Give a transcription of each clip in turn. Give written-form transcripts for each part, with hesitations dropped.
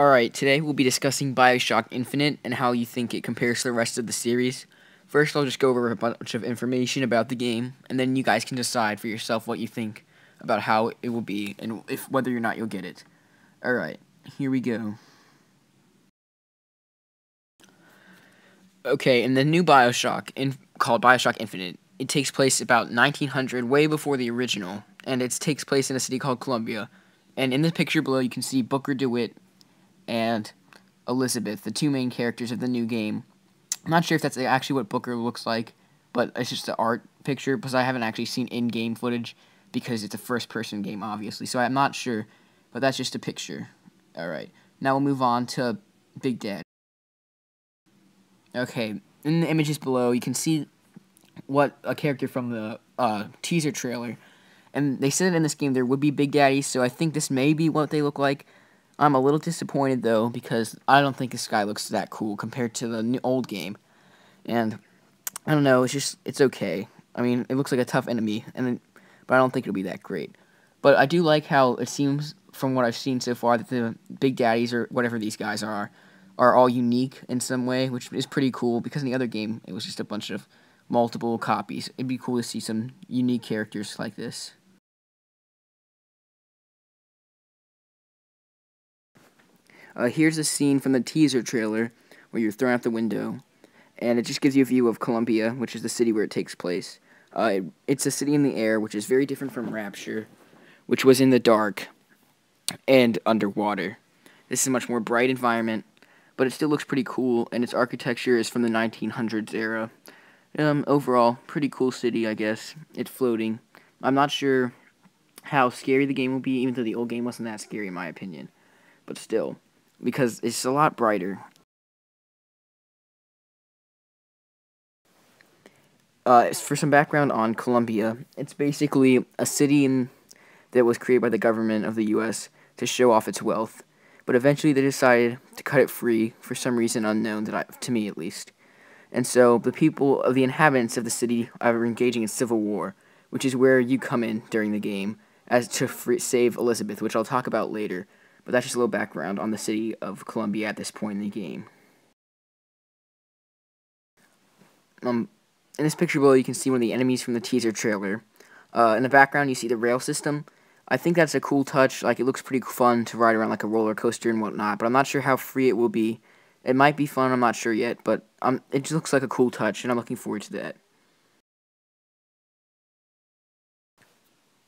Alright, today we'll be discussing Bioshock Infinite and how you think it compares to the rest of the series. First, I'll just go over a bunch of information about the game, and then you guys can decide for yourself what you think about how it will be and whether or not you'll get it. Alright, here we go. Okay, in the new Bioshock, called Bioshock Infinite, it takes place about 1900, way before the original, and it takes place in a city called Columbia. And in the picture below, you can see Booker DeWitt and Elizabeth, the two main characters of the new game. I'm not sure if that's actually what Booker looks like, but it's just an art picture because I haven't actually seen in-game footage because it's a first-person game, obviously. So I'm not sure, but that's just a picture. Alright, now we'll move on to Big Daddy. Okay, in the images below, you can see what a character from the teaser trailer. And they said in this game there would be Big Daddies, so I think this may be what they look like. I'm a little disappointed, though, because I don't think this guy looks that cool compared to the old game. And, I don't know, it's okay. I mean, it looks like a tough enemy, but I don't think it'll be that great. But I do like how it seems, from what I've seen so far, that the Big Daddies, or whatever these guys are all unique in some way, which is pretty cool, because in the other game, it was just a bunch of multiple copies. It'd be cool to see some unique characters like this. Here's a scene from the teaser trailer where you're thrown out the window, and it just gives you a view of Columbia, which is the city where it takes place. It's a city in the air, which is very different from Rapture, which was in the dark and underwater. This is a much more bright environment, but it still looks pretty cool, and its architecture is from the 1900s era. Overall, pretty cool city, I guess. It's floating. I'm not sure how scary the game will be, even though the old game wasn't that scary in my opinion. But still, because it's a lot brighter. For some background on Columbia, it's basically a city that was created by the government of the U.S. to show off its wealth, but eventually they decided to cut it free for some reason unknown, to me at least. And so the inhabitants of the city are engaging in civil war, which is where you come in during the game as to save Elizabeth, which I'll talk about later. But that's just a little background on the city of Columbia at this point in the game. In this picture below, you can see one of the enemies from the teaser trailer. In the background, you see the rail system. I think that's a cool touch. Like, it looks pretty fun to ride around like a roller coaster and whatnot, but I'm not sure how free it will be. It might be fun, I'm not sure yet, but it just looks like a cool touch, and I'm looking forward to that.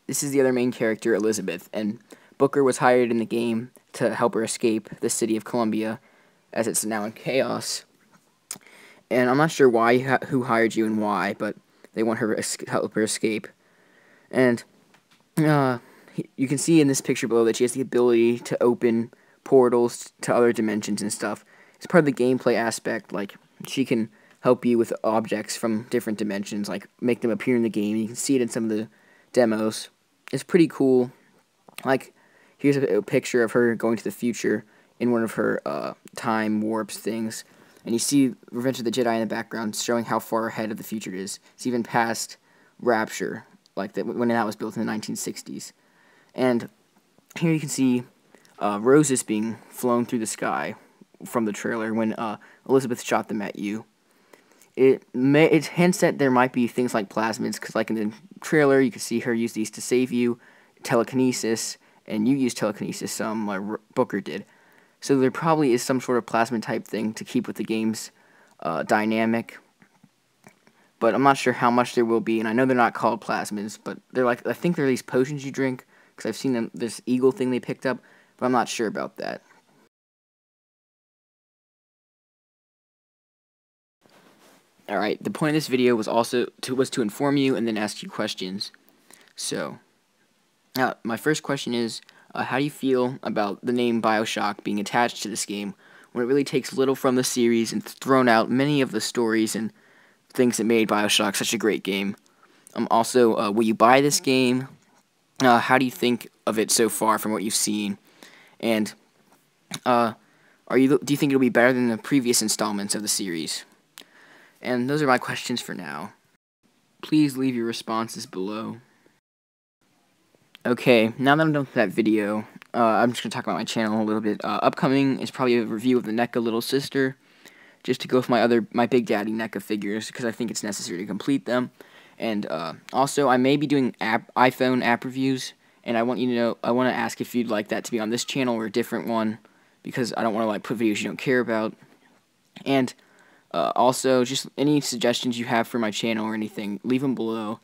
This is the other main character, Elizabeth, and Booker was hired in the game to help her escape the city of Columbia, as it's now in chaos. And I'm not sure who hired you and why, but they want her to help her escape. And you can see in this picture below that she has the ability to open portals to other dimensions and stuff. It's part of the gameplay aspect, like, she can help you with objects from different dimensions, like, make them appear in the game. You can see it in some of the demos. It's pretty cool. Like, here's a picture of her going to the future in one of her time warps things. And you see Revenge of the Jedi in the background, showing how far ahead of the future it is. It's even past Rapture, like when that was built in the 1960s. And here you can see roses being flown through the sky from the trailer when Elizabeth shot them at you. It hints that there might be things like plasmids, because like in the trailer, you can see her use these to save you, telekinesis, and you use telekinesis, like Booker did. So there probably is some sort of plasmid type thing to keep with the game's dynamic, but I'm not sure how much there will be, and I know they're not called plasmids, but they're like, I think they're these potions you drink, because I've seen this eagle thing they picked up, but I'm not sure about that. Alright, the point of this video was also to inform you and then ask you questions. So, my first question is, how do you feel about the name Bioshock being attached to this game when it really takes little from the series and thrown out many of the stories and things that made Bioshock such a great game? Also, will you buy this game? How do you think of it so far from what you've seen? And do you think it'll be better than the previous installments of the series? And those are my questions for now. Please leave your responses below. Okay, now that I'm done with that video, I'm just going to talk about my channel a little bit. Upcoming is probably a review of the NECA Little Sister, just to go with my Big Daddy NECA figures, because I think it's necessary to complete them. And also, I may be doing iPhone app reviews, and I want to ask if you'd like that to be on this channel or a different one, because I don't want to put videos you don't care about. And also, just any suggestions you have for my channel or anything, leave them below.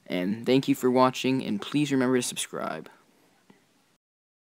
And thank you for watching, and please remember to subscribe.